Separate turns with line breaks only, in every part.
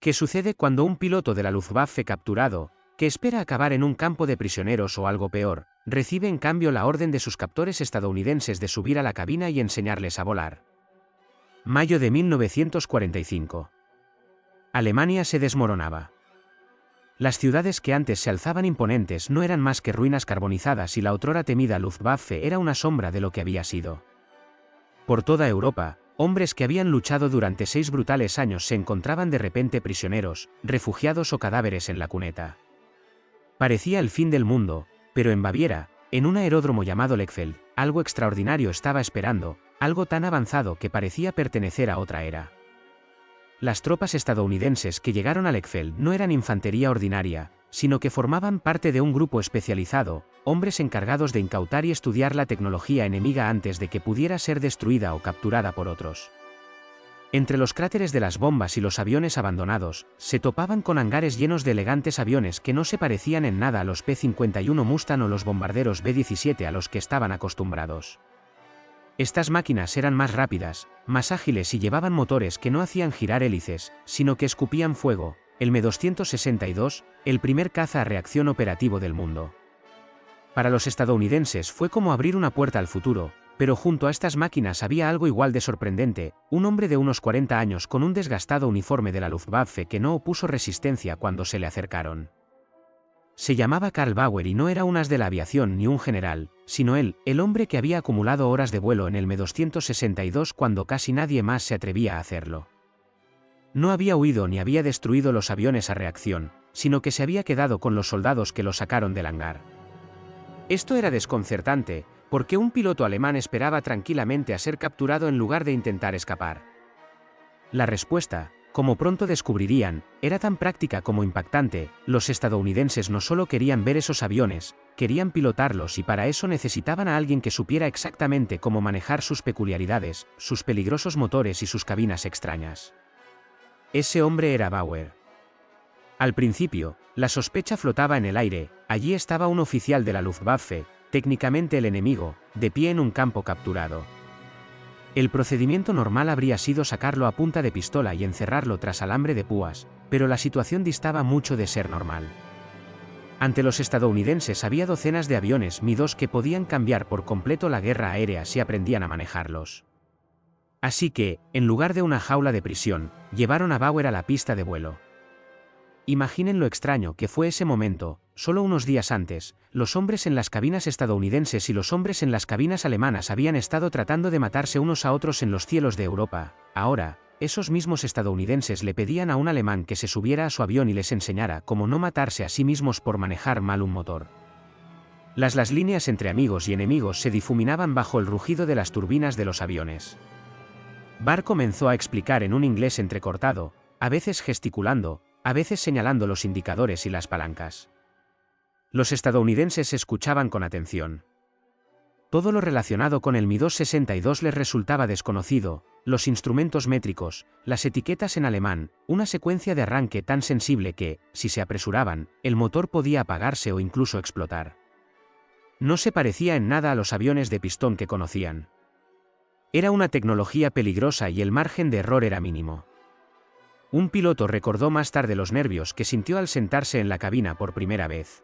¿Qué sucede cuando un piloto de la Luftwaffe capturado, que espera acabar en un campo de prisioneros o algo peor, recibe en cambio la orden de sus captores estadounidenses de subir a la cabina y enseñarles a volar? Mayo de 1945. Alemania se desmoronaba. Las ciudades que antes se alzaban imponentes no eran más que ruinas carbonizadas y la otrora temida Luftwaffe era una sombra de lo que había sido. Por toda Europa, hombres que habían luchado durante 6 brutales años se encontraban de repente prisioneros, refugiados o cadáveres en la cuneta. Parecía el fin del mundo, pero en Baviera, en un aeródromo llamado Lechfeld, algo extraordinario estaba esperando, algo tan avanzado que parecía pertenecer a otra era. Las tropas estadounidenses que llegaron a Lechfeld no eran infantería ordinaria, sino que formaban parte de un grupo especializado, hombres encargados de incautar y estudiar la tecnología enemiga antes de que pudiera ser destruida o capturada por otros. Entre los cráteres de las bombas y los aviones abandonados, se topaban con hangares llenos de elegantes aviones que no se parecían en nada a los P-51 Mustang o los bombarderos B-17 a los que estaban acostumbrados. Estas máquinas eran más rápidas, más ágiles y llevaban motores que no hacían girar hélices, sino que escupían fuego, el Me-262, el primer caza a reacción operativo del mundo. Para los estadounidenses fue como abrir una puerta al futuro, pero junto a estas máquinas había algo igual de sorprendente, un hombre de unos 40 años con un desgastado uniforme de la Luftwaffe que no opuso resistencia cuando se le acercaron. Se llamaba Karl Bauer y no era un as de la aviación ni un general, sino él, el hombre que había acumulado horas de vuelo en el Me-262 cuando casi nadie más se atrevía a hacerlo. No había huido ni había destruido los aviones a reacción, sino que se había quedado con los soldados que lo sacaron del hangar. Esto era desconcertante, porque un piloto alemán esperaba tranquilamente a ser capturado en lugar de intentar escapar. La respuesta, como pronto descubrirían, era tan práctica como impactante. Los estadounidenses no solo querían ver esos aviones, querían pilotarlos y para eso necesitaban a alguien que supiera exactamente cómo manejar sus peculiaridades, sus peligrosos motores y sus cabinas extrañas. Ese hombre era Bauer. Al principio, la sospecha flotaba en el aire, allí estaba un oficial de la Luftwaffe, técnicamente el enemigo, de pie en un campo capturado. El procedimiento normal habría sido sacarlo a punta de pistola y encerrarlo tras alambre de púas, pero la situación distaba mucho de ser normal. Ante los estadounidenses había docenas de aviones Mi-2 que podían cambiar por completo la guerra aérea si aprendían a manejarlos. Así que, en lugar de una jaula de prisión, llevaron a Bauer a la pista de vuelo. Imaginen lo extraño que fue ese momento. Solo unos días antes, los hombres en las cabinas estadounidenses y los hombres en las cabinas alemanas habían estado tratando de matarse unos a otros en los cielos de Europa. Ahora, esos mismos estadounidenses le pedían a un alemán que se subiera a su avión y les enseñara cómo no matarse a sí mismos por manejar mal un motor. Las líneas entre amigos y enemigos se difuminaban bajo el rugido de las turbinas de los aviones. Barr comenzó a explicar en un inglés entrecortado, a veces gesticulando, a veces señalando los indicadores y las palancas. Los estadounidenses escuchaban con atención. Todo lo relacionado con el Mi-262 les resultaba desconocido, los instrumentos métricos, las etiquetas en alemán, una secuencia de arranque tan sensible que, si se apresuraban, el motor podía apagarse o incluso explotar. No se parecía en nada a los aviones de pistón que conocían. Era una tecnología peligrosa y el margen de error era mínimo. Un piloto recordó más tarde los nervios que sintió al sentarse en la cabina por primera vez.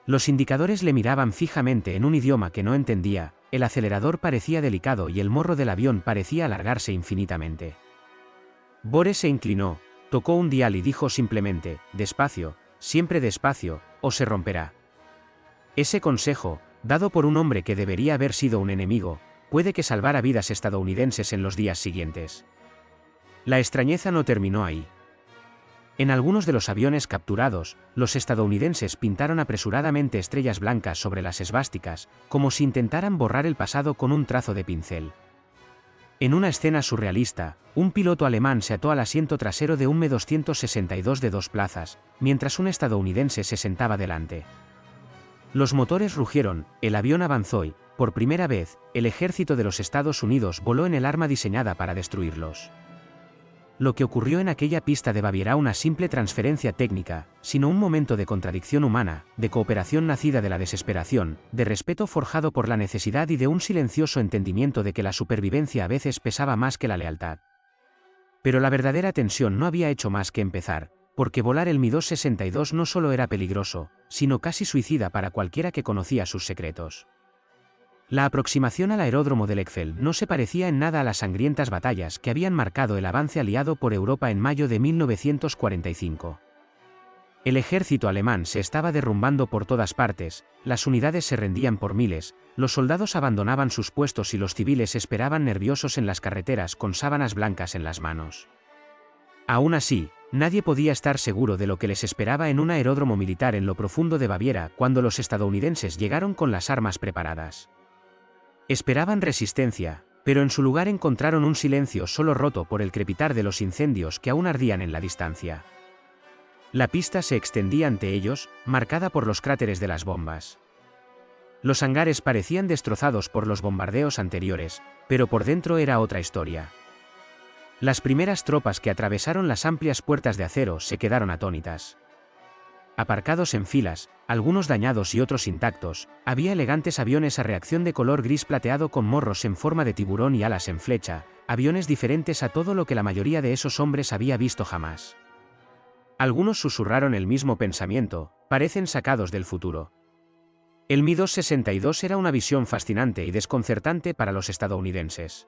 Los indicadores le miraban fijamente en un idioma que no entendía, el acelerador parecía delicado y el morro del avión parecía alargarse infinitamente. Bore se inclinó, tocó un dial y dijo simplemente, despacio, siempre despacio, o se romperá. Ese consejo, dado por un hombre que debería haber sido un enemigo, puede que salvara vidas estadounidenses en los días siguientes. La extrañeza no terminó ahí. En algunos de los aviones capturados, los estadounidenses pintaron apresuradamente estrellas blancas sobre las esvásticas, como si intentaran borrar el pasado con un trazo de pincel. En una escena surrealista, un piloto alemán se ató al asiento trasero de un Me-262 de 2 plazas, mientras un estadounidense se sentaba delante. Los motores rugieron, el avión avanzó y, por primera vez, el ejército de los Estados Unidos voló en el arma diseñada para destruirlos. Lo que ocurrió en aquella pista de Baviera una simple transferencia técnica, sino un momento de contradicción humana, de cooperación nacida de la desesperación, de respeto forjado por la necesidad y de un silencioso entendimiento de que la supervivencia a veces pesaba más que la lealtad. Pero la verdadera tensión no había hecho más que empezar, porque volar el Mi-262 no solo era peligroso, sino casi suicida para cualquiera que conocía sus secretos. La aproximación al aeródromo de Lechfeld no se parecía en nada a las sangrientas batallas que habían marcado el avance aliado por Europa en mayo de 1945. El ejército alemán se estaba derrumbando por todas partes, las unidades se rendían por miles, los soldados abandonaban sus puestos y los civiles esperaban nerviosos en las carreteras con sábanas blancas en las manos. Aún así, nadie podía estar seguro de lo que les esperaba en un aeródromo militar en lo profundo de Baviera cuando los estadounidenses llegaron con las armas preparadas. Esperaban resistencia, pero en su lugar encontraron un silencio solo roto por el crepitar de los incendios que aún ardían en la distancia. La pista se extendía ante ellos, marcada por los cráteres de las bombas. Los hangares parecían destrozados por los bombardeos anteriores, pero por dentro era otra historia. Las primeras tropas que atravesaron las amplias puertas de acero se quedaron atónitas. Aparcados en filas, algunos dañados y otros intactos, había elegantes aviones a reacción de color gris plateado con morros en forma de tiburón y alas en flecha, aviones diferentes a todo lo que la mayoría de esos hombres había visto jamás. Algunos susurraron el mismo pensamiento, parecen sacados del futuro. El Mi-262 era una visión fascinante y desconcertante para los estadounidenses.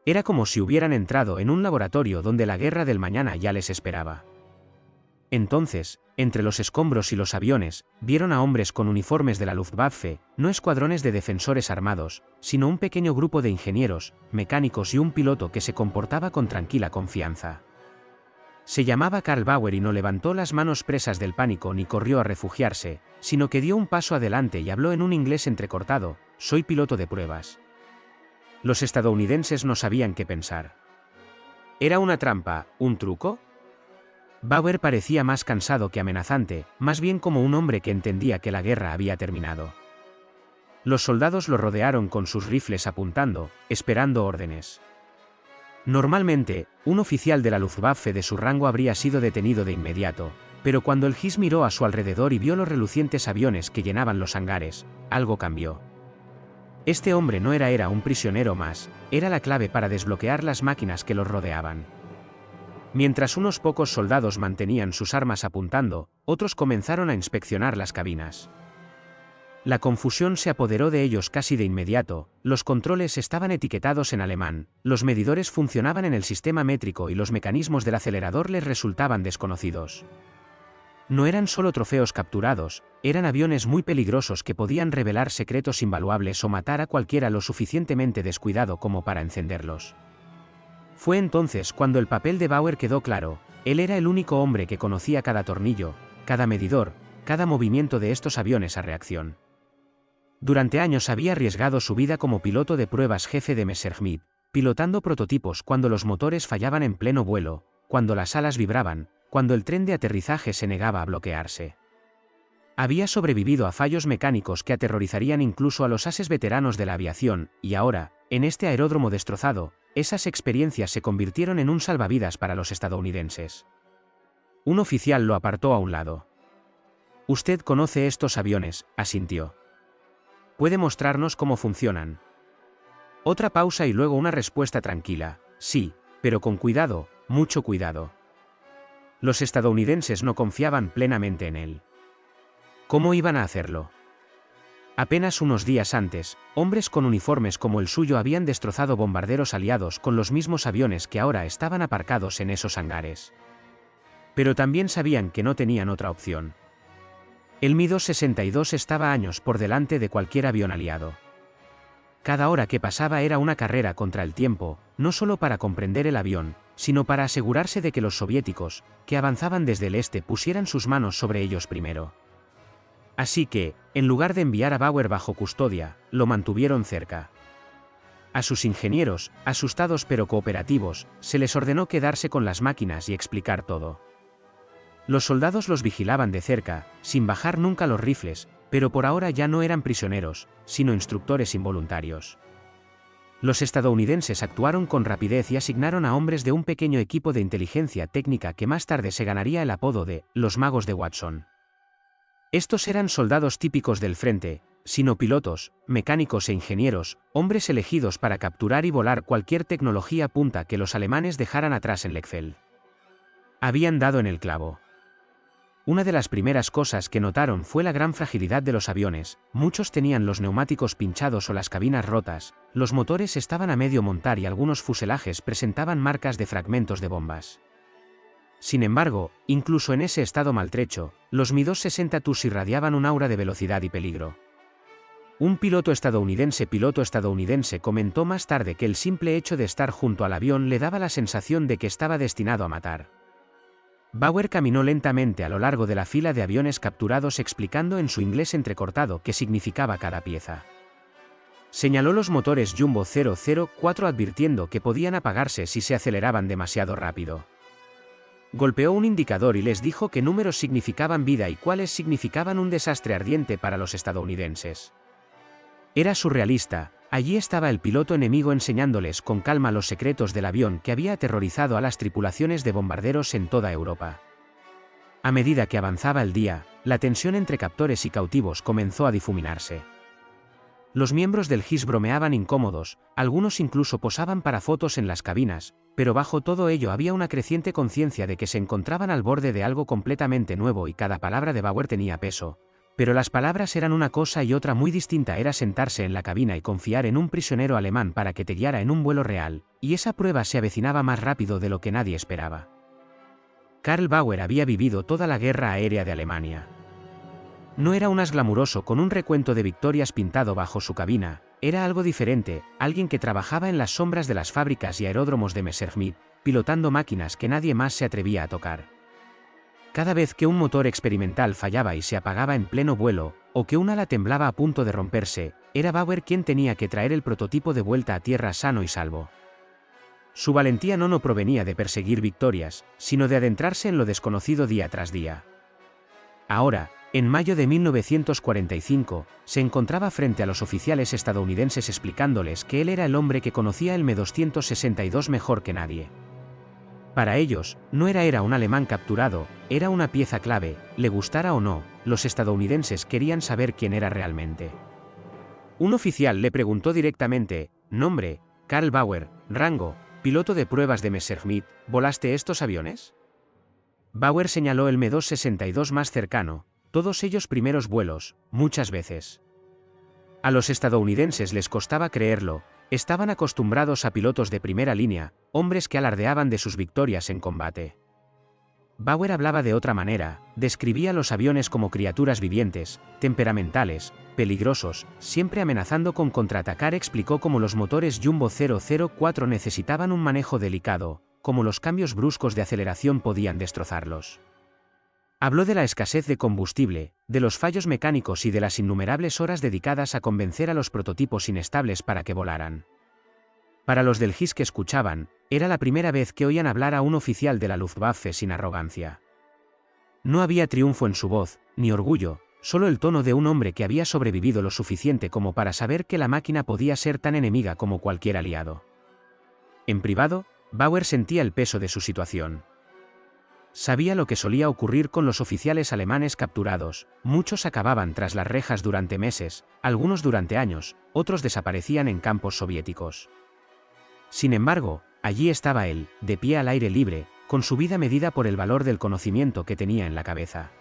Era como si hubieran entrado en un laboratorio donde la guerra del mañana ya les esperaba. Entonces, entre los escombros y los aviones, vieron a hombres con uniformes de la Luftwaffe, no escuadrones de defensores armados, sino un pequeño grupo de ingenieros, mecánicos y un piloto que se comportaba con tranquila confianza. Se llamaba Karl Bauer y no levantó las manos presas del pánico ni corrió a refugiarse, sino que dio un paso adelante y habló en un inglés entrecortado: «Soy piloto de pruebas». Los estadounidenses no sabían qué pensar. ¿Era una trampa, un truco? Bauer parecía más cansado que amenazante, más bien como un hombre que entendía que la guerra había terminado. Los soldados lo rodearon con sus rifles apuntando, esperando órdenes. Normalmente, un oficial de la Luftwaffe de su rango habría sido detenido de inmediato, pero cuando el Gis miró a su alrededor y vio los relucientes aviones que llenaban los hangares, algo cambió. Este hombre no era un prisionero más, era la clave para desbloquear las máquinas que los rodeaban. Mientras unos pocos soldados mantenían sus armas apuntando, otros comenzaron a inspeccionar las cabinas. La confusión se apoderó de ellos casi de inmediato, los controles estaban etiquetados en alemán, los medidores funcionaban en el sistema métrico y los mecanismos del acelerador les resultaban desconocidos. No eran solo trofeos capturados, eran aviones muy peligrosos que podían revelar secretos invaluables o matar a cualquiera lo suficientemente descuidado como para encenderlos. Fue entonces cuando el papel de Bauer quedó claro: él era el único hombre que conocía cada tornillo, cada medidor, cada movimiento de estos aviones a reacción. Durante años había arriesgado su vida como piloto de pruebas jefe de Messerschmitt, pilotando prototipos cuando los motores fallaban en pleno vuelo, cuando las alas vibraban, cuando el tren de aterrizaje se negaba a bloquearse. Había sobrevivido a fallos mecánicos que aterrorizarían incluso a los ases veteranos de la aviación, y ahora, en este aeródromo destrozado, esas experiencias se convirtieron en un salvavidas para los estadounidenses. Un oficial lo apartó a un lado. «Usted conoce estos aviones», asintió. «¿Puede mostrarnos cómo funcionan?» Otra pausa y luego una respuesta tranquila: «Sí, pero con cuidado, mucho cuidado». Los estadounidenses no confiaban plenamente en él. ¿Cómo iban a hacerlo? Apenas unos días antes, hombres con uniformes como el suyo habían destrozado bombarderos aliados con los mismos aviones que ahora estaban aparcados en esos hangares. Pero también sabían que no tenían otra opción. El Mi-262 estaba años por delante de cualquier avión aliado. Cada hora que pasaba era una carrera contra el tiempo, no solo para comprender el avión, sino para asegurarse de que los soviéticos, que avanzaban desde el este, pusieran sus manos sobre ellos primero. Así que, en lugar de enviar a Bauer bajo custodia, lo mantuvieron cerca. A sus ingenieros, asustados pero cooperativos, se les ordenó quedarse con las máquinas y explicar todo. Los soldados los vigilaban de cerca, sin bajar nunca los rifles, pero por ahora ya no eran prisioneros, sino instructores involuntarios. Los estadounidenses actuaron con rapidez y asignaron a hombres de un pequeño equipo de inteligencia técnica que más tarde se ganaría el apodo de «los magos de Watson». Estos eran soldados típicos del frente, sino pilotos, mecánicos e ingenieros, hombres elegidos para capturar y volar cualquier tecnología punta que los alemanes dejaran atrás en Lechfeld. Habían dado en el clavo. Una de las primeras cosas que notaron fue la gran fragilidad de los aviones, muchos tenían los neumáticos pinchados o las cabinas rotas, los motores estaban a medio montar y algunos fuselajes presentaban marcas de fragmentos de bombas. Sin embargo, incluso en ese estado maltrecho, los Mi-260 TUS irradiaban un aura de velocidad y peligro. Un piloto estadounidense comentó más tarde que el simple hecho de estar junto al avión le daba la sensación de que estaba destinado a matar. Bauer caminó lentamente a lo largo de la fila de aviones capturados explicando en su inglés entrecortado qué significaba cada pieza. Señaló los motores Jumbo 004 advirtiendo que podían apagarse si se aceleraban demasiado rápido. Golpeó un indicador y les dijo qué números significaban vida y cuáles significaban un desastre ardiente para los estadounidenses. Era surrealista, allí estaba el piloto enemigo enseñándoles con calma los secretos del avión que había aterrorizado a las tripulaciones de bombarderos en toda Europa. A medida que avanzaba el día, la tensión entre captores y cautivos comenzó a difuminarse. Los miembros del GIS bromeaban incómodos, algunos incluso posaban para fotos en las cabinas, pero bajo todo ello había una creciente conciencia de que se encontraban al borde de algo completamente nuevo y cada palabra de Bauer tenía peso. Pero las palabras eran una cosa y otra muy distinta era sentarse en la cabina y confiar en un prisionero alemán para que te guiara en un vuelo real, y esa prueba se avecinaba más rápido de lo que nadie esperaba. Karl Bauer había vivido toda la guerra aérea de Alemania. No era un as glamuroso con un recuento de victorias pintado bajo su cabina, era algo diferente, alguien que trabajaba en las sombras de las fábricas y aeródromos de Messerschmitt, pilotando máquinas que nadie más se atrevía a tocar. Cada vez que un motor experimental fallaba y se apagaba en pleno vuelo, o que un ala temblaba a punto de romperse, era Bauer quien tenía que traer el prototipo de vuelta a tierra sano y salvo. Su valentía no provenía de perseguir victorias, sino de adentrarse en lo desconocido día tras día. Ahora, en mayo de 1945, se encontraba frente a los oficiales estadounidenses explicándoles que él era el hombre que conocía el Mi-262 mejor que nadie. Para ellos, no era un alemán capturado, era una pieza clave, le gustara o no, los estadounidenses querían saber quién era realmente. Un oficial le preguntó directamente, nombre, Karl Bauer, rango, piloto de pruebas de Messerschmitt, ¿volaste estos aviones? Bauer señaló el Mi-262 más cercano, todos ellos primeros vuelos, muchas veces. A los estadounidenses les costaba creerlo, estaban acostumbrados a pilotos de primera línea, hombres que alardeaban de sus victorias en combate. Bauer hablaba de otra manera, describía los aviones como criaturas vivientes, temperamentales, peligrosos, siempre amenazando con contraatacar. Explicó cómo los motores Jumbo 004 necesitaban un manejo delicado, cómo los cambios bruscos de aceleración podían destrozarlos. Habló de la escasez de combustible, de los fallos mecánicos y de las innumerables horas dedicadas a convencer a los prototipos inestables para que volaran. Para los del GIS que escuchaban, era la primera vez que oían hablar a un oficial de la Luftwaffe sin arrogancia. No había triunfo en su voz, ni orgullo, solo el tono de un hombre que había sobrevivido lo suficiente como para saber que la máquina podía ser tan enemiga como cualquier aliado. En privado, Bauer sentía el peso de su situación. Sabía lo que solía ocurrir con los oficiales alemanes capturados, muchos acababan tras las rejas durante meses, algunos durante años, otros desaparecían en campos soviéticos. Sin embargo, allí estaba él, de pie al aire libre, con su vida medida por el valor del conocimiento que tenía en la cabeza.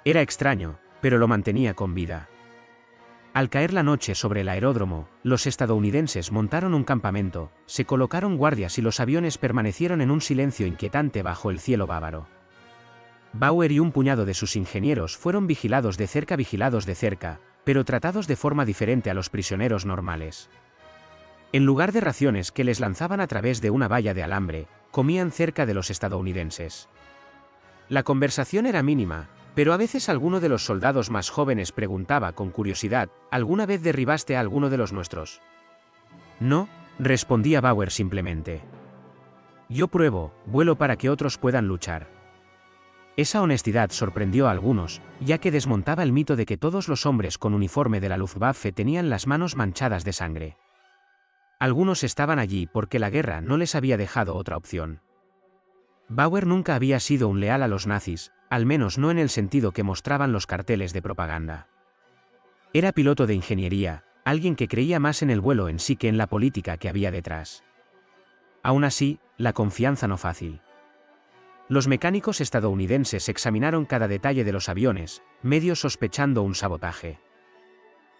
Era extraño, pero lo mantenía con vida. Al caer la noche sobre el aeródromo, los estadounidenses montaron un campamento, se colocaron guardias y los aviones permanecieron en un silencio inquietante bajo el cielo bávaro. Bauer y un puñado de sus ingenieros fueron vigilados de cerca, pero tratados de forma diferente a los prisioneros normales. En lugar de raciones que les lanzaban a través de una valla de alambre, comían cerca de los estadounidenses. La conversación era mínima, pero a veces alguno de los soldados más jóvenes preguntaba con curiosidad, ¿alguna vez derribaste a alguno de los nuestros? No, respondía Bauer simplemente. Yo pruebo, vuelo para que otros puedan luchar. Esa honestidad sorprendió a algunos, ya que desmontaba el mito de que todos los hombres con uniforme de la Luftwaffe tenían las manos manchadas de sangre. Algunos estaban allí porque la guerra no les había dejado otra opción. Bauer nunca había sido un leal a los nazis, al menos no en el sentido que mostraban los carteles de propaganda. Era piloto de ingeniería, alguien que creía más en el vuelo en sí que en la política que había detrás. Aún así, la confianza no fácil. Los mecánicos estadounidenses examinaron cada detalle de los aviones, medio sospechando un sabotaje.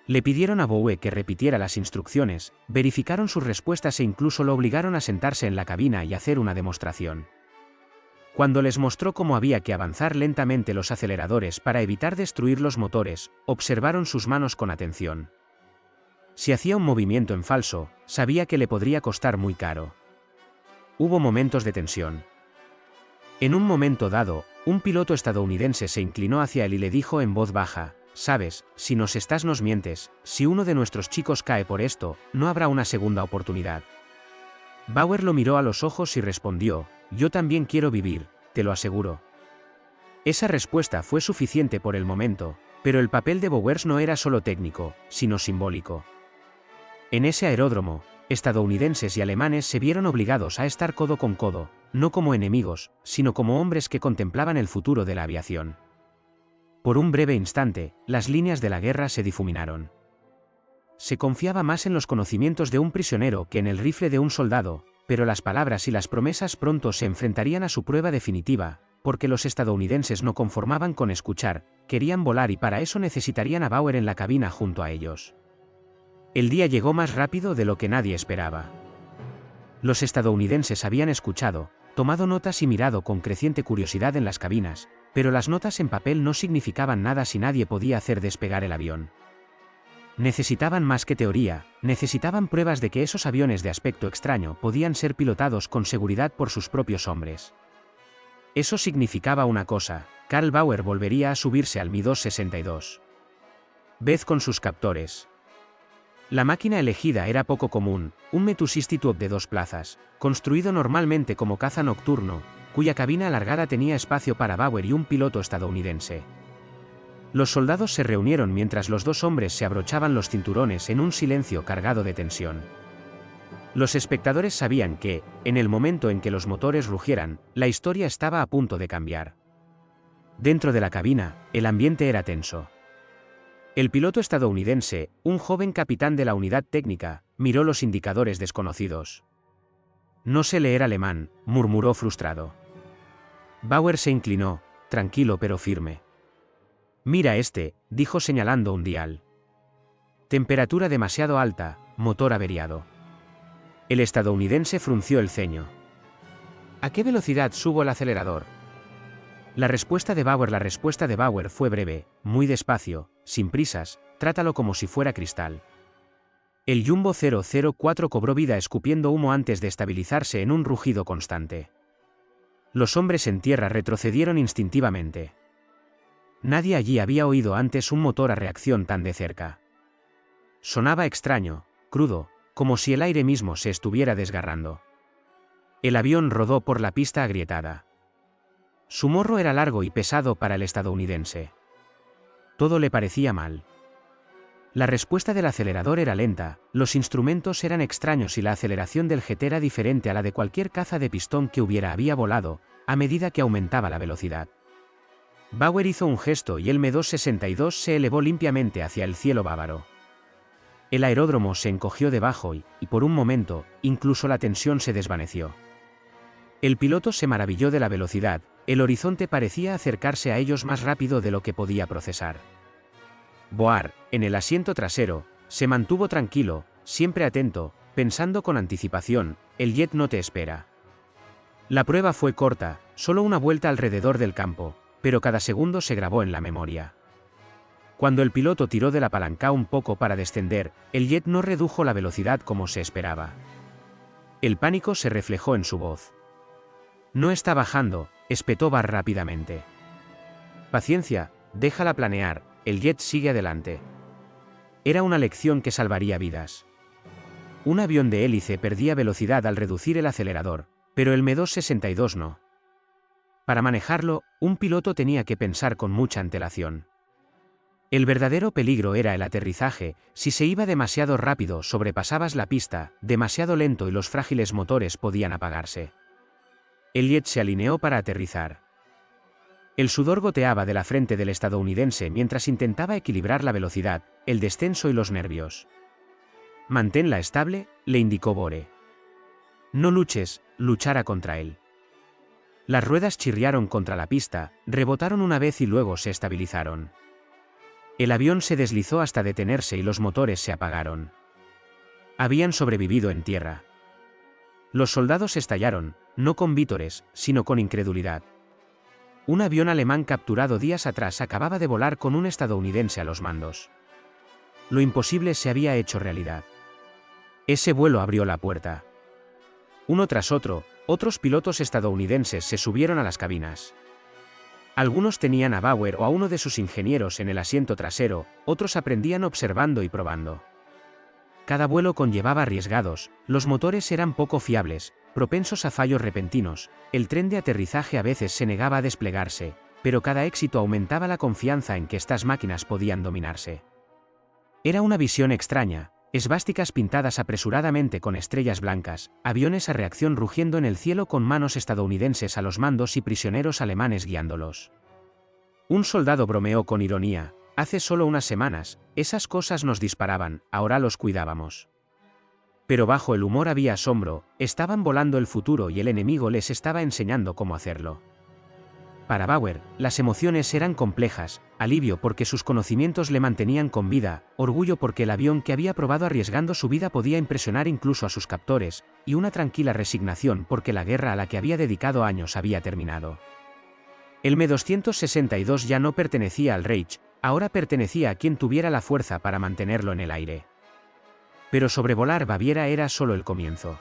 Le pidieron a Bowe que repitiera las instrucciones, verificaron sus respuestas e incluso lo obligaron a sentarse en la cabina y hacer una demostración. Cuando les mostró cómo había que avanzar lentamente los aceleradores para evitar destruir los motores, observaron sus manos con atención. Si hacía un movimiento en falso, sabía que le podría costar muy caro. Hubo momentos de tensión. En un momento dado, un piloto estadounidense se inclinó hacia él y le dijo en voz baja: «Sabes, si nos mientes, si uno de nuestros chicos cae por esto, no habrá una segunda oportunidad». Bauer lo miró a los ojos y respondió: «Yo también quiero vivir, te lo aseguro». Esa respuesta fue suficiente por el momento, pero el papel de Bowers no era solo técnico, sino simbólico. En ese aeródromo, estadounidenses y alemanes se vieron obligados a estar codo con codo, no como enemigos, sino como hombres que contemplaban el futuro de la aviación. Por un breve instante, las líneas de la guerra se difuminaron. Se confiaba más en los conocimientos de un prisionero que en el rifle de un soldado, pero las palabras y las promesas pronto se enfrentarían a su prueba definitiva, porque los estadounidenses no conformaban con escuchar, querían volar y para eso necesitarían a Bauer en la cabina junto a ellos. El día llegó más rápido de lo que nadie esperaba. Los estadounidenses habían escuchado, tomado notas y mirado con creciente curiosidad en las cabinas, pero las notas en papel no significaban nada si nadie podía hacer despegar el avión. Necesitaban más que teoría, necesitaban pruebas de que esos aviones de aspecto extraño podían ser pilotados con seguridad por sus propios hombres. Eso significaba una cosa: Karl Bauer volvería a subirse al Mi-262. Vez con sus captores. La máquina elegida era poco común, un Metu-62 de 2 plazas, construido normalmente como caza nocturno, cuya cabina alargada tenía espacio para Bauer y un piloto estadounidense. Los soldados se reunieron mientras los dos hombres se abrochaban los cinturones en un silencio cargado de tensión. Los espectadores sabían que, en el momento en que los motores rugieran, la historia estaba a punto de cambiar. Dentro de la cabina, el ambiente era tenso. El piloto estadounidense, un joven capitán de la unidad técnica, miró los indicadores desconocidos. «No sé leer alemán», murmuró frustrado. Bauer se inclinó, tranquilo pero firme. «Mira este», dijo señalando un dial. «Temperatura demasiado alta, motor averiado». El estadounidense frunció el ceño. «¿A qué velocidad subo el acelerador?» La respuesta de Bauer fue breve, muy despacio, sin prisas, trátalo como si fuera cristal. El Jumbo 004 cobró vida escupiendo humo antes de estabilizarse en un rugido constante. Los hombres en tierra retrocedieron instintivamente. Nadie allí había oído antes un motor a reacción tan de cerca. Sonaba extraño, crudo, como si el aire mismo se estuviera desgarrando. El avión rodó por la pista agrietada. Su morro era largo y pesado para el estadounidense. Todo le parecía mal. La respuesta del acelerador era lenta, los instrumentos eran extraños y la aceleración del jet era diferente a la de cualquier caza de pistón que había volado, a medida que aumentaba la velocidad. Bauer hizo un gesto y el Mi-262 se elevó limpiamente hacia el cielo bávaro. El aeródromo se encogió debajo y, por un momento, incluso la tensión se desvaneció. El piloto se maravilló de la velocidad, el horizonte parecía acercarse a ellos más rápido de lo que podía procesar. Boar, en el asiento trasero, se mantuvo tranquilo, siempre atento, pensando con anticipación: el jet no te espera. La prueba fue corta, solo una vuelta alrededor del campo, pero cada segundo se grabó en la memoria. Cuando el piloto tiró de la palanca un poco para descender, el jet no redujo la velocidad como se esperaba. El pánico se reflejó en su voz. «No está bajando», espetó Barr rápidamente. «Paciencia, déjala planear, el jet sigue adelante». Era una lección que salvaría vidas. Un avión de hélice perdía velocidad al reducir el acelerador, pero el Mi-262 no. Para manejarlo, un piloto tenía que pensar con mucha antelación. El verdadero peligro era el aterrizaje: si se iba demasiado rápido sobrepasabas la pista, demasiado lento y los frágiles motores podían apagarse. El jet se alineó para aterrizar. El sudor goteaba de la frente del estadounidense mientras intentaba equilibrar la velocidad, el descenso y los nervios. «Manténla estable», le indicó Bore. «No luches», luchara contra él. Las ruedas chirriaron contra la pista, rebotaron una vez y luego se estabilizaron. El avión se deslizó hasta detenerse y los motores se apagaron. Habían sobrevivido en tierra. Los soldados estallaron, no con vítores, sino con incredulidad. Un avión alemán capturado días atrás acababa de volar con un estadounidense a los mandos. Lo imposible se había hecho realidad. Ese vuelo abrió la puerta. Uno tras otro, otros pilotos estadounidenses se subieron a las cabinas. Algunos tenían a Bauer o a uno de sus ingenieros en el asiento trasero, otros aprendían observando y probando. Cada vuelo conllevaba arriesgados, los motores eran poco fiables, propensos a fallos repentinos, el tren de aterrizaje a veces se negaba a desplegarse, pero cada éxito aumentaba la confianza en que estas máquinas podían dominarse. Era una visión extraña, esvásticas pintadas apresuradamente con estrellas blancas, aviones a reacción rugiendo en el cielo con manos estadounidenses a los mandos y prisioneros alemanes guiándolos. Un soldado bromeó con ironía: «Hace solo unas semanas, esas cosas nos disparaban, ahora los cuidábamos». Pero bajo el humor había asombro, estaban volando el futuro y el enemigo les estaba enseñando cómo hacerlo. Para Bauer, las emociones eran complejas, alivio porque sus conocimientos le mantenían con vida, orgullo porque el avión que había probado arriesgando su vida podía impresionar incluso a sus captores, y una tranquila resignación porque la guerra a la que había dedicado años había terminado. El Me-262 ya no pertenecía al Reich, ahora pertenecía a quien tuviera la fuerza para mantenerlo en el aire. Pero sobrevolar Baviera era solo el comienzo.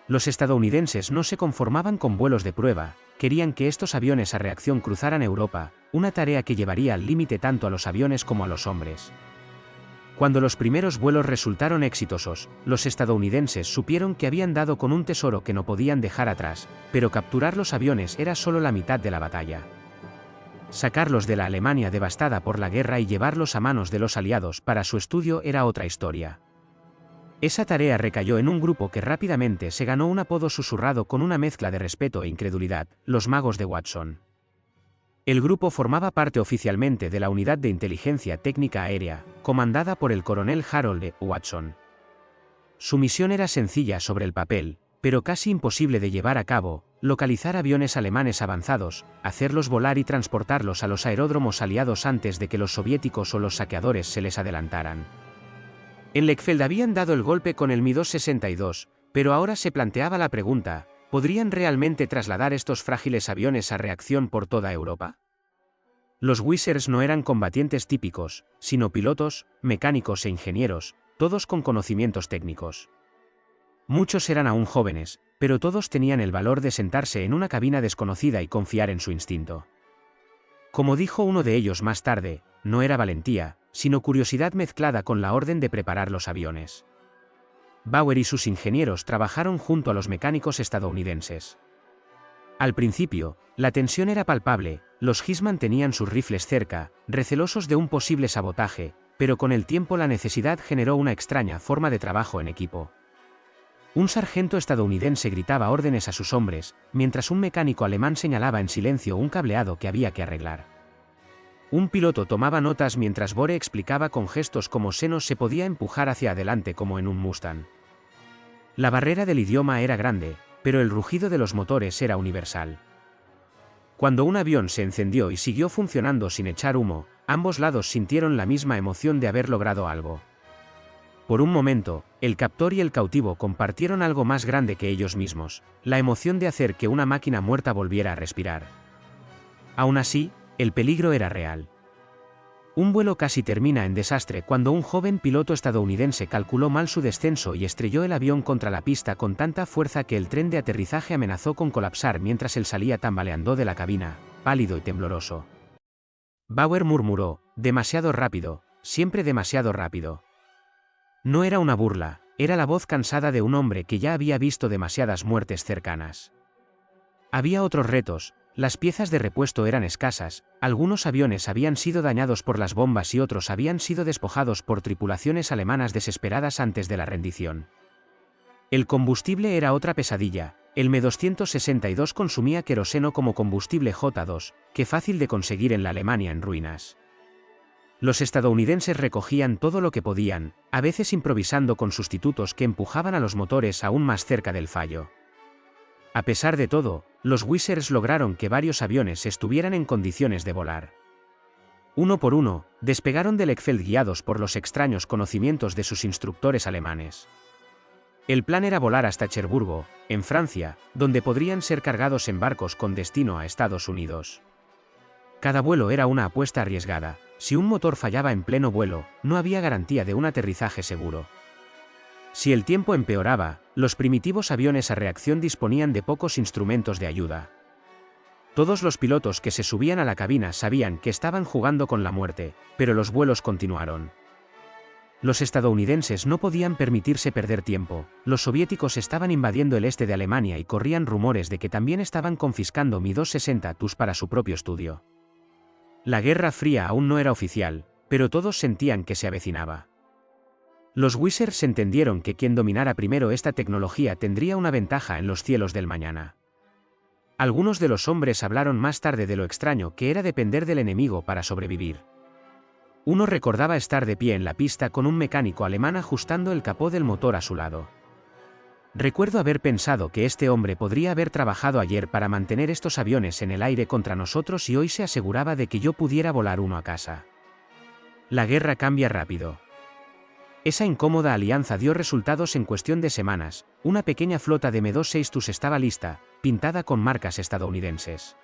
Los estadounidenses no se conformaban con vuelos de prueba, querían que estos aviones a reacción cruzaran Europa, una tarea que llevaría al límite tanto a los aviones como a los hombres. Cuando los primeros vuelos resultaron exitosos, los estadounidenses supieron que habían dado con un tesoro que no podían dejar atrás, pero capturar los aviones era solo la mitad de la batalla. Sacarlos de la Alemania devastada por la guerra y llevarlos a manos de los aliados para su estudio era otra historia. Esa tarea recayó en un grupo que rápidamente se ganó un apodo susurrado con una mezcla de respeto e incredulidad: los magos de Watson. El grupo formaba parte oficialmente de la Unidad de Inteligencia Técnica Aérea, comandada por el coronel Harold E. Watson. Su misión era sencilla sobre el papel, pero casi imposible de llevar a cabo: localizar aviones alemanes avanzados, hacerlos volar y transportarlos a los aeródromos aliados antes de que los soviéticos o los saqueadores se les adelantaran. En Lechfeld habían dado el golpe con el Mi-262, pero ahora se planteaba la pregunta: ¿podrían realmente trasladar estos frágiles aviones a reacción por toda Europa? Los Wissers no eran combatientes típicos, sino pilotos, mecánicos e ingenieros, todos con conocimientos técnicos. Muchos eran aún jóvenes, pero todos tenían el valor de sentarse en una cabina desconocida y confiar en su instinto. Como dijo uno de ellos más tarde, no era valentía, sino curiosidad mezclada con la orden de preparar los aviones. Bauer y sus ingenieros trabajaron junto a los mecánicos estadounidenses. Al principio, la tensión era palpable, los Heisman tenían sus rifles cerca, recelosos de un posible sabotaje, pero con el tiempo la necesidad generó una extraña forma de trabajo en equipo. Un sargento estadounidense gritaba órdenes a sus hombres, mientras un mecánico alemán señalaba en silencio un cableado que había que arreglar. Un piloto tomaba notas mientras Bore explicaba con gestos cómo Senos se podía empujar hacia adelante como en un Mustang. La barrera del idioma era grande, pero el rugido de los motores era universal. Cuando un avión se encendió y siguió funcionando sin echar humo, ambos lados sintieron la misma emoción de haber logrado algo. Por un momento, el captor y el cautivo compartieron algo más grande que ellos mismos: la emoción de hacer que una máquina muerta volviera a respirar. Aún así, el peligro era real. Un vuelo casi termina en desastre cuando un joven piloto estadounidense calculó mal su descenso y estrelló el avión contra la pista con tanta fuerza que el tren de aterrizaje amenazó con colapsar mientras él salía tambaleando de la cabina, pálido y tembloroso. Bauer murmuró: «Demasiado rápido, siempre demasiado rápido». No era una burla, era la voz cansada de un hombre que ya había visto demasiadas muertes cercanas. Había otros retos. Las piezas de repuesto eran escasas, algunos aviones habían sido dañados por las bombas y otros habían sido despojados por tripulaciones alemanas desesperadas antes de la rendición. El combustible era otra pesadilla, El Me-262 consumía queroseno como combustible J-2, que fácil de conseguir en la Alemania en ruinas. Los estadounidenses recogían todo lo que podían, a veces improvisando con sustitutos que empujaban a los motores aún más cerca del fallo. A pesar de todo, los Wizards lograron que varios aviones estuvieran en condiciones de volar. Uno por uno, despegaron del Eckfeld guiados por los extraños conocimientos de sus instructores alemanes. El plan era volar hasta Cherburgo, en Francia, donde podrían ser cargados en barcos con destino a Estados Unidos. Cada vuelo era una apuesta arriesgada. Si un motor fallaba en pleno vuelo, no había garantía de un aterrizaje seguro. Si el tiempo empeoraba, los primitivos aviones a reacción disponían de pocos instrumentos de ayuda. Todos los pilotos que se subían a la cabina sabían que estaban jugando con la muerte, pero los vuelos continuaron. Los estadounidenses no podían permitirse perder tiempo. Los soviéticos estaban invadiendo el este de Alemania y corrían rumores de que también estaban confiscando Mi-260 TUS para su propio estudio. La Guerra Fría aún no era oficial, pero todos sentían que se avecinaba. Los Wizards entendieron que quien dominara primero esta tecnología tendría una ventaja en los cielos del mañana. Algunos de los hombres hablaron más tarde de lo extraño que era depender del enemigo para sobrevivir. Uno recordaba estar de pie en la pista con un mecánico alemán ajustando el capó del motor a su lado. Recuerdo haber pensado que este hombre podría haber trabajado ayer para mantener estos aviones en el aire contra nosotros y hoy se aseguraba de que yo pudiera volar uno a casa. La guerra cambia rápido. Esa incómoda alianza dio resultados en cuestión de semanas. Una pequeña flota de Me-26 TUS estaba lista, pintada con marcas estadounidenses.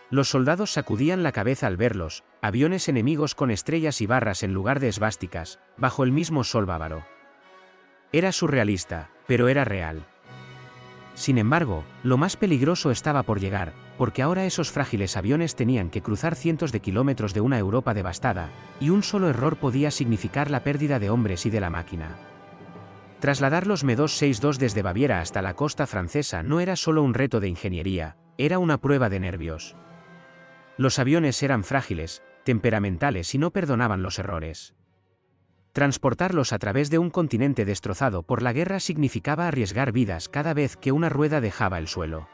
Los soldados sacudían la cabeza al verlos, aviones enemigos con estrellas y barras en lugar de esvásticas, bajo el mismo sol bávaro. Era surrealista, pero era real. Sin embargo, lo más peligroso estaba por llegar, porque ahora esos frágiles aviones tenían que cruzar cientos de kilómetros de una Europa devastada, y un solo error podía significar la pérdida de hombres y de la máquina. Trasladar los Me-262 desde Baviera hasta la costa francesa no era solo un reto de ingeniería, era una prueba de nervios. Los aviones eran frágiles, temperamentales y no perdonaban los errores. Transportarlos a través de un continente destrozado por la guerra significaba arriesgar vidas cada vez que una rueda dejaba el suelo.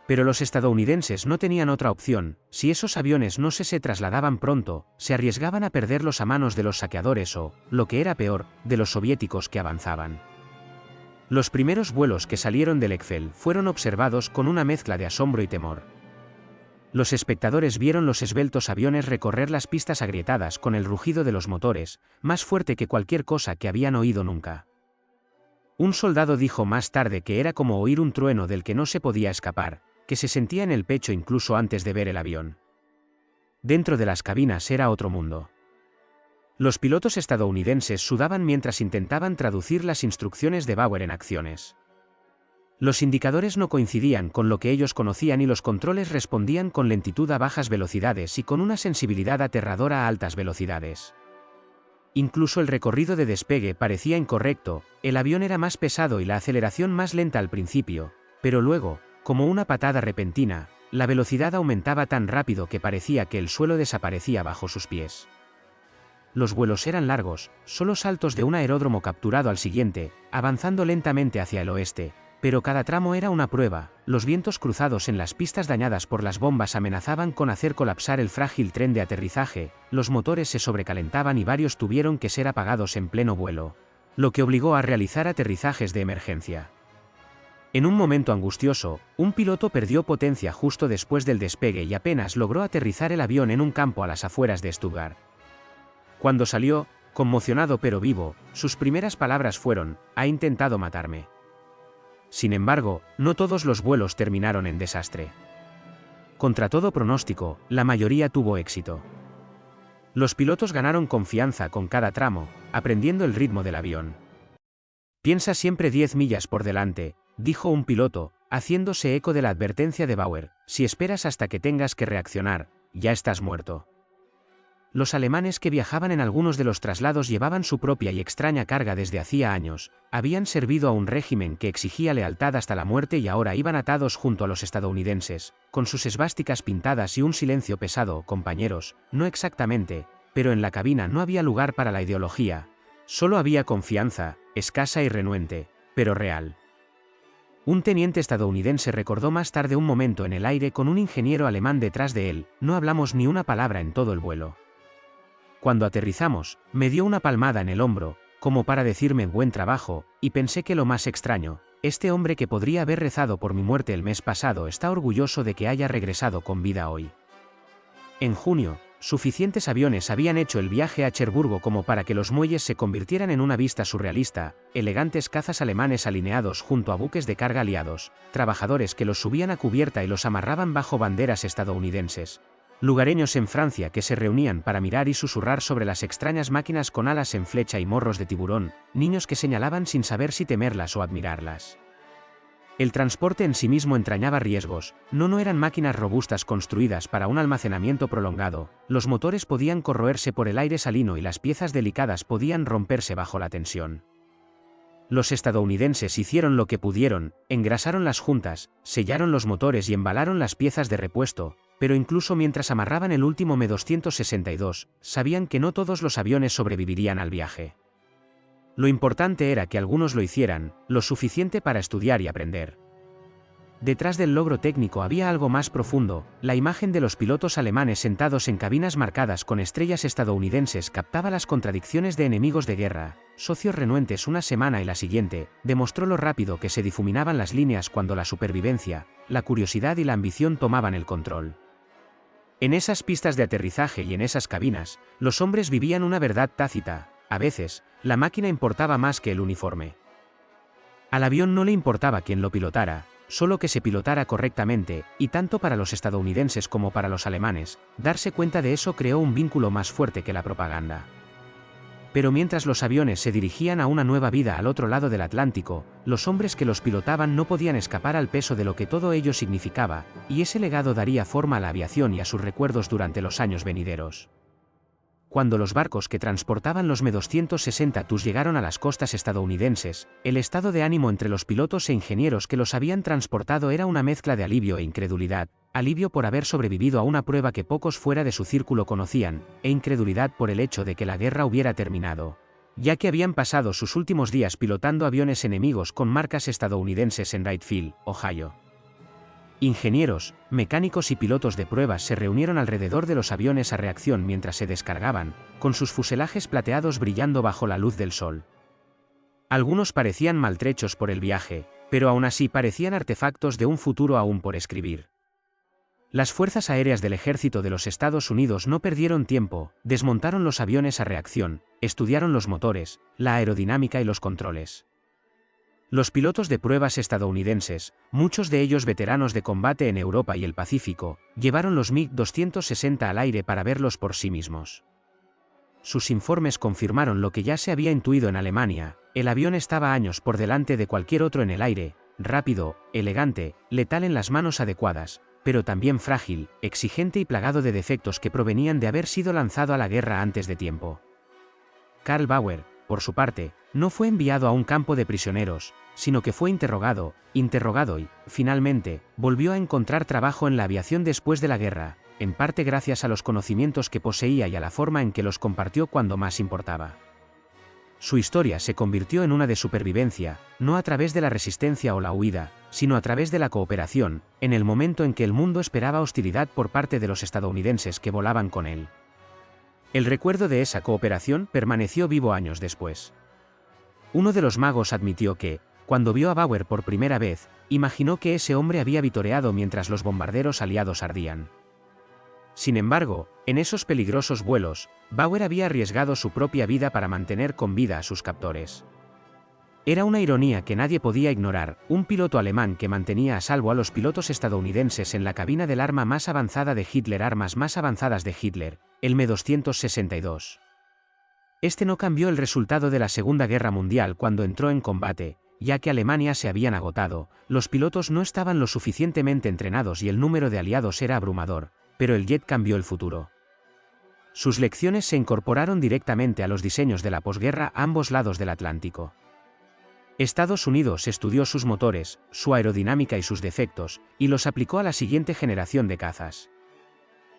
Pero los estadounidenses no tenían otra opción. Si esos aviones no se trasladaban pronto, se arriesgaban a perderlos a manos de los saqueadores o, lo que era peor, de los soviéticos que avanzaban. Los primeros vuelos que salieron del Eckfeld fueron observados con una mezcla de asombro y temor. Los espectadores vieron los esbeltos aviones recorrer las pistas agrietadas con el rugido de los motores, más fuerte que cualquier cosa que habían oído nunca. Un soldado dijo más tarde que era como oír un trueno del que no se podía escapar, que se sentía en el pecho incluso antes de ver el avión. Dentro de las cabinas era otro mundo. Los pilotos estadounidenses sudaban mientras intentaban traducir las instrucciones de Bauer en acciones. Los indicadores no coincidían con lo que ellos conocían y los controles respondían con lentitud a bajas velocidades y con una sensibilidad aterradora a altas velocidades. Incluso el recorrido de despegue parecía incorrecto, el avión era más pesado y la aceleración más lenta al principio, pero luego, como una patada repentina, la velocidad aumentaba tan rápido que parecía que el suelo desaparecía bajo sus pies. Los vuelos eran largos, solo saltos de un aeródromo capturado al siguiente, avanzando lentamente hacia el oeste. Pero cada tramo era una prueba. Los vientos cruzados en las pistas dañadas por las bombas amenazaban con hacer colapsar el frágil tren de aterrizaje, los motores se sobrecalentaban y varios tuvieron que ser apagados en pleno vuelo, lo que obligó a realizar aterrizajes de emergencia. En un momento angustioso, un piloto perdió potencia justo después del despegue y apenas logró aterrizar el avión en un campo a las afueras de Stuttgart. Cuando salió, conmocionado pero vivo, sus primeras palabras fueron: «Ha intentado matarme». Sin embargo, no todos los vuelos terminaron en desastre. Contra todo pronóstico, la mayoría tuvo éxito. Los pilotos ganaron confianza con cada tramo, aprendiendo el ritmo del avión. «Piensa siempre 10 millas por delante», dijo un piloto, haciéndose eco de la advertencia de Bauer: «Si esperas hasta que tengas que reaccionar, ya estás muerto». Los alemanes que viajaban en algunos de los traslados llevaban su propia y extraña carga desde hacía años, habían servido a un régimen que exigía lealtad hasta la muerte y ahora iban atados junto a los estadounidenses, con sus esvásticas pintadas y un silencio pesado. Compañeros, no exactamente, pero en la cabina no había lugar para la ideología, solo había confianza, escasa y renuente, pero real. Un teniente estadounidense recordó más tarde un momento en el aire con un ingeniero alemán detrás de él, no hablamos ni una palabra en todo el vuelo. Cuando aterrizamos, me dio una palmada en el hombro, como para decirme buen trabajo, y pensé que lo más extraño, este hombre que podría haber rezado por mi muerte el mes pasado está orgulloso de que haya regresado con vida hoy. En junio, suficientes aviones habían hecho el viaje a Cherburgo como para que los muelles se convirtieran en una vista surrealista, elegantes cazas alemanes alineados junto a buques de carga aliados, trabajadores que los subían a cubierta y los amarraban bajo banderas estadounidenses, lugareños en Francia que se reunían para mirar y susurrar sobre las extrañas máquinas con alas en flecha y morros de tiburón, niños que señalaban sin saber si temerlas o admirarlas. El transporte en sí mismo entrañaba riesgos, no eran máquinas robustas construidas para un almacenamiento prolongado, los motores podían corroerse por el aire salino y las piezas delicadas podían romperse bajo la tensión. Los estadounidenses hicieron lo que pudieron, engrasaron las juntas, sellaron los motores y embalaron las piezas de repuesto, pero incluso mientras amarraban el último M-262, sabían que no todos los aviones sobrevivirían al viaje. Lo importante era que algunos lo hicieran, lo suficiente para estudiar y aprender. Detrás del logro técnico había algo más profundo, la imagen de los pilotos alemanes sentados en cabinas marcadas con estrellas estadounidenses captaba las contradicciones de enemigos de guerra, socios renuentes una semana y la siguiente, demostró lo rápido que se difuminaban las líneas cuando la supervivencia, la curiosidad y la ambición tomaban el control. En esas pistas de aterrizaje y en esas cabinas, los hombres vivían una verdad tácita. A veces, la máquina importaba más que el uniforme. Al avión no le importaba quién lo pilotara, solo que se pilotara correctamente, y tanto para los estadounidenses como para los alemanes, darse cuenta de eso creó un vínculo más fuerte que la propaganda. Pero mientras los aviones se dirigían a una nueva vida al otro lado del Atlántico, los hombres que los pilotaban no podían escapar al peso de lo que todo ello significaba, y ese legado daría forma a la aviación y a sus recuerdos durante los años venideros. Cuando los barcos que transportaban los M-260 TUS llegaron a las costas estadounidenses, el estado de ánimo entre los pilotos e ingenieros que los habían transportado era una mezcla de alivio e incredulidad, alivio por haber sobrevivido a una prueba que pocos fuera de su círculo conocían, e incredulidad por el hecho de que la guerra hubiera terminado, ya que habían pasado sus últimos días pilotando aviones enemigos con marcas estadounidenses en Wright Field, Ohio. Ingenieros, mecánicos y pilotos de pruebas se reunieron alrededor de los aviones a reacción mientras se descargaban, con sus fuselajes plateados brillando bajo la luz del sol. Algunos parecían maltrechos por el viaje, pero aún así parecían artefactos de un futuro aún por escribir. Las fuerzas aéreas del ejército de los Estados Unidos no perdieron tiempo, desmontaron los aviones a reacción, estudiaron los motores, la aerodinámica y los controles. Los pilotos de pruebas estadounidenses, muchos de ellos veteranos de combate en Europa y el Pacífico, llevaron los MiG-260 al aire para verlos por sí mismos. Sus informes confirmaron lo que ya se había intuido en Alemania: el avión estaba años por delante de cualquier otro en el aire, rápido, elegante, letal en las manos adecuadas, pero también frágil, exigente y plagado de defectos que provenían de haber sido lanzado a la guerra antes de tiempo. Karl Bauer, por su parte, no fue enviado a un campo de prisioneros, sino que fue interrogado y, finalmente, volvió a encontrar trabajo en la aviación después de la guerra, en parte gracias a los conocimientos que poseía y a la forma en que los compartió cuando más importaba. Su historia se convirtió en una de supervivencia, no a través de la resistencia o la huida, sino a través de la cooperación, en el momento en que el mundo esperaba hostilidad por parte de los estadounidenses que volaban con él. El recuerdo de esa cooperación permaneció vivo años después. Uno de los magos admitió que, cuando vio a Bauer por primera vez, imaginó que ese hombre había vitoreado mientras los bombarderos aliados ardían. Sin embargo, en esos peligrosos vuelos, Bauer había arriesgado su propia vida para mantener con vida a sus captores. Era una ironía que nadie podía ignorar: un piloto alemán que mantenía a salvo a los pilotos estadounidenses en la cabina del arma más avanzada de Hitler, armas más avanzadas de Hitler, el M-262. Este no cambió el resultado de la Segunda Guerra Mundial cuando entró en combate, ya que Alemania se habían agotado, los pilotos no estaban lo suficientemente entrenados y el número de aliados era abrumador, pero el jet cambió el futuro. Sus lecciones se incorporaron directamente a los diseños de la posguerra a ambos lados del Atlántico. Estados Unidos estudió sus motores, su aerodinámica y sus defectos, y los aplicó a la siguiente generación de cazas.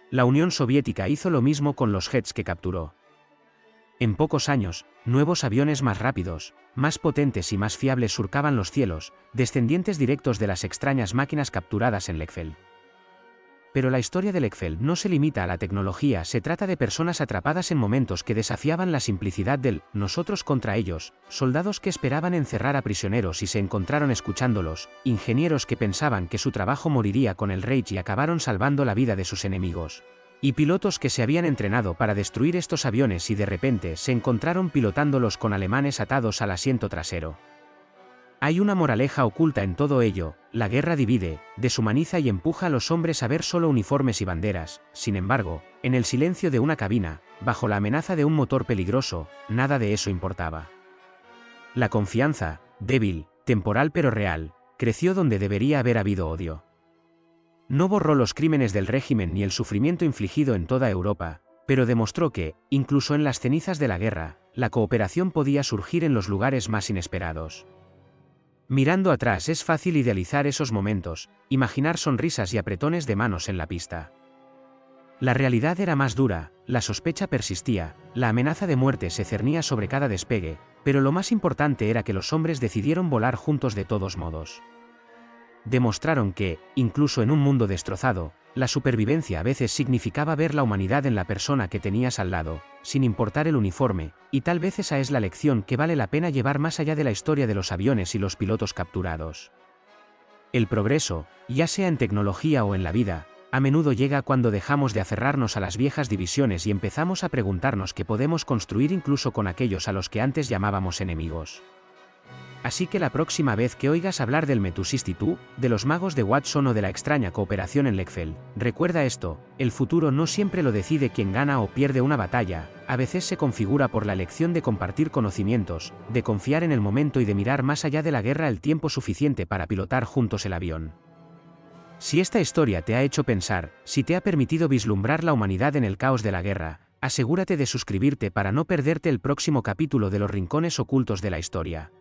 La Unión Soviética hizo lo mismo con los jets que capturó. En pocos años, nuevos aviones más rápidos, más potentes y más fiables surcaban los cielos, descendientes directos de las extrañas máquinas capturadas en Lechfeld. Pero la historia de Lechfeld no se limita a la tecnología, se trata de personas atrapadas en momentos que desafiaban la simplicidad del nosotros contra ellos, soldados que esperaban encerrar a prisioneros y se encontraron escuchándolos, ingenieros que pensaban que su trabajo moriría con el Reich y acabaron salvando la vida de sus enemigos. Y pilotos que se habían entrenado para destruir estos aviones y de repente se encontraron pilotándolos con alemanes atados al asiento trasero. Hay una moraleja oculta en todo ello: la guerra divide, deshumaniza y empuja a los hombres a ver solo uniformes y banderas. Sin embargo, en el silencio de una cabina, bajo la amenaza de un motor peligroso, nada de eso importaba. La confianza, débil, temporal pero real, creció donde debería haber habido odio. No borró los crímenes del régimen ni el sufrimiento infligido en toda Europa, pero demostró que, incluso en las cenizas de la guerra, la cooperación podía surgir en los lugares más inesperados. Mirando atrás es fácil idealizar esos momentos, imaginar sonrisas y apretones de manos en la pista. La realidad era más dura, la sospecha persistía, la amenaza de muerte se cernía sobre cada despegue, pero lo más importante era que los hombres decidieron volar juntos de todos modos. Demostraron que, incluso en un mundo destrozado, la supervivencia a veces significaba ver la humanidad en la persona que tenías al lado, sin importar el uniforme, y tal vez esa es la lección que vale la pena llevar más allá de la historia de los aviones y los pilotos capturados. El progreso, ya sea en tecnología o en la vida, a menudo llega cuando dejamos de aferrarnos a las viejas divisiones y empezamos a preguntarnos qué podemos construir incluso con aquellos a los que antes llamábamos enemigos. Así que la próxima vez que oigas hablar del Metus Institute, de los magos de Watson o de la extraña cooperación en Lechfeld, recuerda esto: el futuro no siempre lo decide quien gana o pierde una batalla, a veces se configura por la elección de compartir conocimientos, de confiar en el momento y de mirar más allá de la guerra el tiempo suficiente para pilotar juntos el avión. Si esta historia te ha hecho pensar, si te ha permitido vislumbrar la humanidad en el caos de la guerra, asegúrate de suscribirte para no perderte el próximo capítulo de Los Rincones Ocultos de la Historia.